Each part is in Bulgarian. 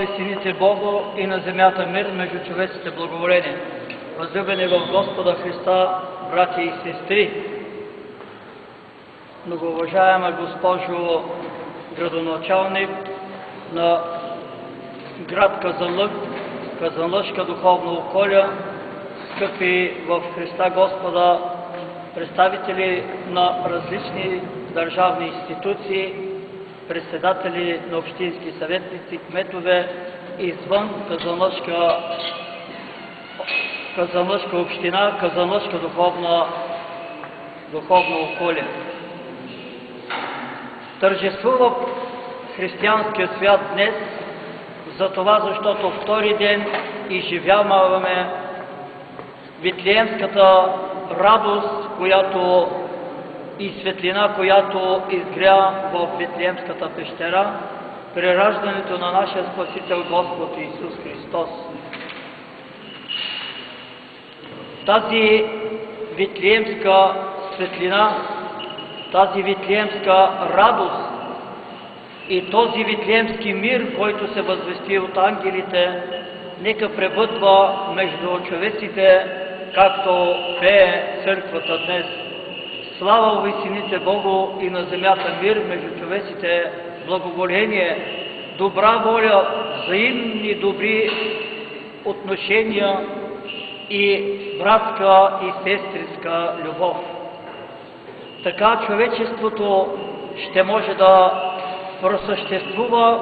Сините Богу и на земята мир, между човеците благоволение. Възлюбени в Господа Христа, братя и сестри, многоуважаема госпожо градоначалник на град Казанлък, Казанлъшка духовна околя, скъпи в Христа Господа представители на различни държавни институции, председатели на общински съветници, кметове извън Казанлъшка община, Казанлъшка духовна околие. Тържествува християнския свят днес за това, защото втори ден изживяваме Витлеемската радост, и светлина, която изгря в Витлеемската пещера, при раждането на нашия Спасител Господ Исус Христос. Тази витлеемска светлина, тази витлеемска радост и този витлеемски мир, който се възвести от ангелите, нека пребъдва между човеците, както пее църквата днес. Слава увесените Богу и на земята мир, между човеците благоволение, добра воля, взаимни добри отношения и братска и сестринска любов. Така човечеството ще може да просъществува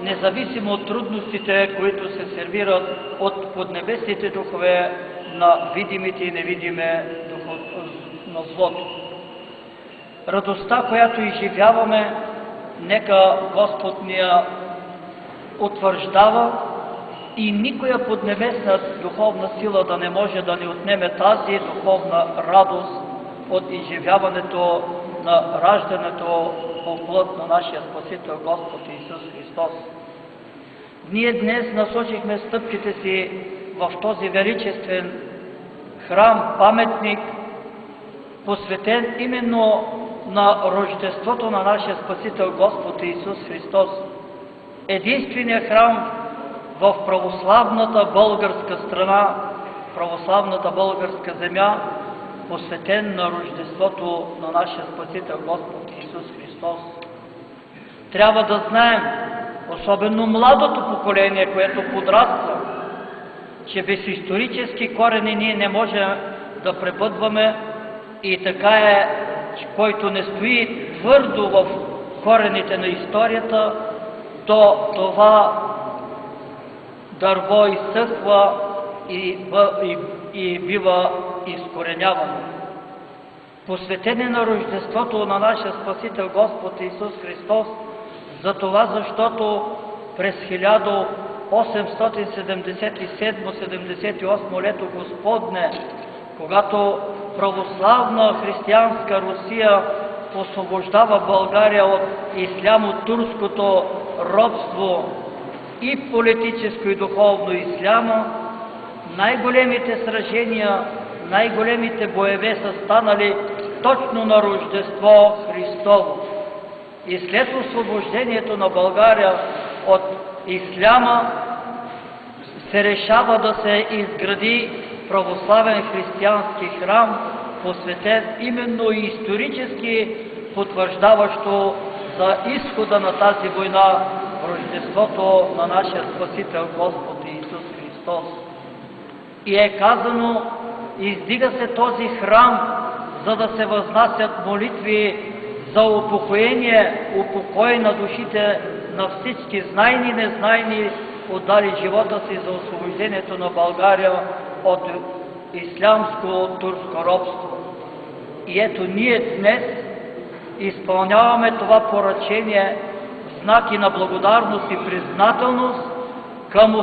независимо от трудностите, които се сервират от поднебесните духове на видимите и невидиме на злото. Радостта, която изживяваме, нека Господ ни я утвърждава и никоя поднебесна духовна сила да не може да ни отнеме тази духовна радост от изживяването на раждането по плът на нашия Спасител Господ Исус Христос. Ние днес насочихме стъпките си в този величествен храм, паметник, посветен именно на рождеството на нашия Спасител Господ Исус Христос. Единственият храм в православната българска страна, православната българска земя, посветен на рождеството на нашия Спасител Господ Исус Христос. Трябва да знаем, особено младото поколение, което подраства, че без исторически корени ние не можем да пребъдваме и така е, който не стои твърдо в корените на историята, то това дърво изсъхва и бива изкоренявано. Посветене на рождеството на нашия Спасител Господ Исус Христос, за това, защото през 1877-78 лето Господне, когато православна християнска Русия освобождава България от ислямо-турското робство и политическо и духовно ислямо, най-големите сражения, най-големите боеве са станали точно на Рождество Христово. И след освобождението на България от исляма се решава да се изгради православен християнски храм, посветен именно и исторически потвърждаващо за изхода на тази война, рождеството на нашия Спасител Господ Исус Христос. И е казано, издига се този храм, за да се възнасят молитви за упокой на душите на всички знайни и незнайни, отдали живота си за освобождението на България от ислямско-турско робство. И ето ние днес изпълняваме това поръчение в знаки на благодарност и признателност към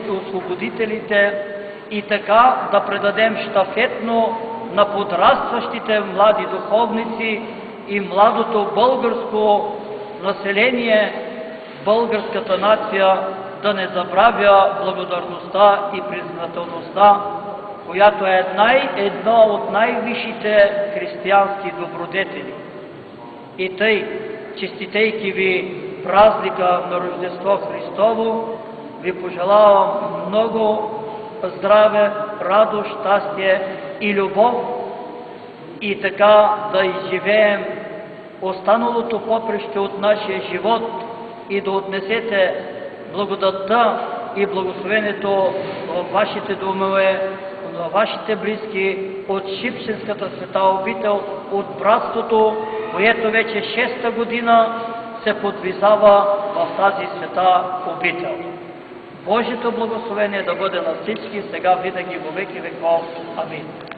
освободителите и така да предадем щафетно на подрастващите млади духовници и младото българско население, българската нация, да не забравя благодарността и признателността, която е едно от най-висшите християнски добродетели. И тъй, честитейки ви празника на Рождество Христово ви пожелавам много здраве, радост, щастие и любов и така да изживеем останалото поприще от нашия живот и да отнесете благодатта и благословението в вашите домове, на вашите близки от Шипшенската света обител, от братството, което вече 6-та година се подвизава в тази света обител. Божието благословение да бъде на всички, сега, винаги, во веки веков. Амин.